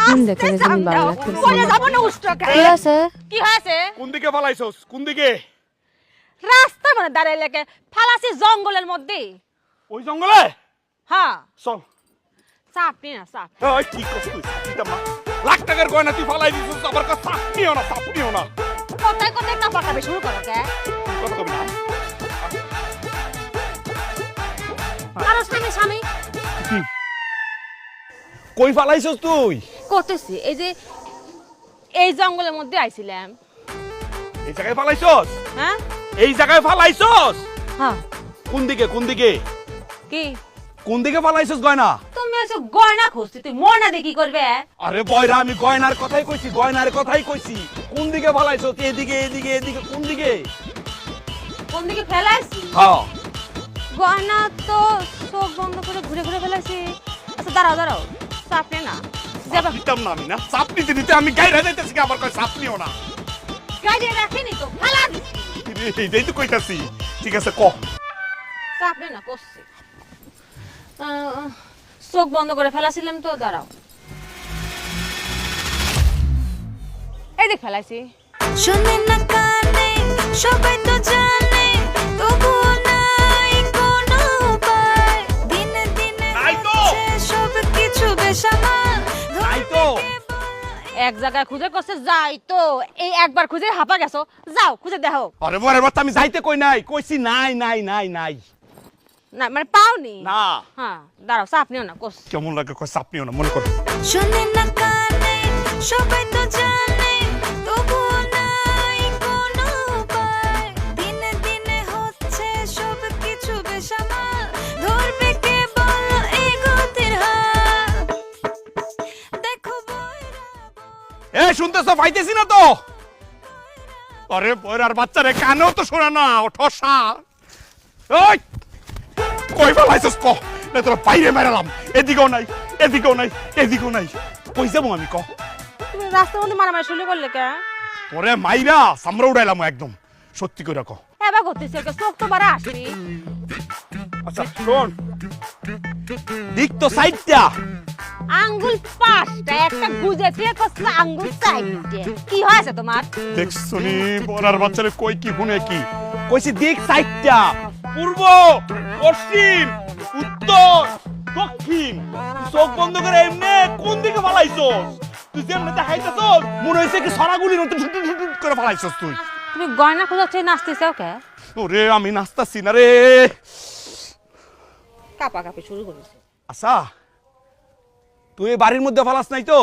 ঘুম দেখে যেন ভালো লাগতেছে কইয়া যাব না উষ্টকে কি আছে কি হয়েছে কোন দিকে ফালাইছস কোন দিকে রাস্তা মানে দাঁড়াই লেগে ফালাসি জঙ্গলের মধ্যে ওই জঙ্গলে হ্যাঁ চল চাপ নি না চাপ ওই কি করছিস এটা মা লাখ টাকার গয়না তুই ফালাই দিছিস আবার কা চাপ নিও না কোথায় কোথায় কাপড় কাপে শুরু করো কে কথা কবি না আরো স্বামী স্বামী কই ফালাইছস তুই করতেছি এই জঙ্গলের মধ্যে আইছিলাম এই জায়গায় ফালাইছস হ্যাঁ এই জায়গায় ফালাইছস হ্যাঁ কোন দিকে কি কোন দিকে ফালাইছস গয়না তুমি এসে গয়না খুঁজছি তুই ময়না দিয়ে কি করবে আরে বয়রা আমি গয়নার কথাই কইছি কোন দিকে ফালাইছস এদিকে কোন দিকে কোন দিকে ফেলাইছি হ্যাঁ গয়না তো চোখ বন্ধ করে ঘুরে ঘুরে ফেলাইছি আচ্ছা দাঁড়াও চাপ নে না যাবা দিতাম না আমি না চাপ নিতে আমি গাইরা যাইতেছি কি আবার কই চাপ নিও না গাড়ি রাখিনি তো ফালা দিছি এইটাই তো কইতাছি ঠিক আছে ক চাপ নে না করছি চোখ বন্ধ করে ফেলাছিলাম তো দাঁড়াও এই দেখ ফেলাইছি শুনে না কানে সবাই তো জানে তবুও নাই কোনো উপায় দিনে দিনে নাই তো। হচ্ছে সব কিছু বেসামাল নাই তো। এক জায়গায় খুঁজে করছে যাই তো এই একবার খুঁজে হাঁপা গেছো যাও খুঁজে দেখো আরে বরের বাচ্চা আমি যাইতে কই নাই কইছি নাই না মানে পাওনি না হ্যাঁ দাঁড়াও চাপ নিও না করছি কেমন লাগে কই চাপ নিও না মনে কর শুনে না কানে সবাই তো জানে তবুও নাই কোনো উপায় দিনে দিনে হচ্ছে সব কিছু বেসামাল ধরবে কে বলো এই গতির হাল দেখো বইরা এ শুনতেছ পাইতেছি না তো আরে বয়রার বাচ্চারে কানেও তো শোনা না ও ঠসা ওই কই ফালাইছস ক না তোরা বাইরে মারালাম এদিকেও নাই কই যাবো আমি ক তুমি রাস্তার মধ্যে মারামারি শুরু করলে কে তোরে মাইরা সামরা উড়াইলাম একদম সত্যি কইরা ক এবার করতেছে চোখ তো বাড়া আসবি আচ্ছা শোন দিক তো সাইডটা আঙ্গুল পাঁচটা একটা গুজে দিয়ে কসলা আঙ্গুল চাইতে কি হয়েছে তোমার দেখছনি বড়ার বাচ্চারে কই কি শুনে কি কইছি দিক সাইডটা পূর্ব পশ্চিম উত্তর দক্ষিণ চোখ বন্ধ করে এমনে কোন দিকে ফালাইছস তুই যেমনে দেখাইতেছস মনে হইছে কি সরাগুলির মতো ঠুট ঠুট ঠুট করে ফালাইছস তুই তুমি গয়না খোঁজাচ্ছে নাচতেছো কে ওরে আমি নাচতাছি না রে কাপা কাপি শুরু করেছে আচ্ছা তুই এই বাড়ির মধ্যে ফালাস নাই তো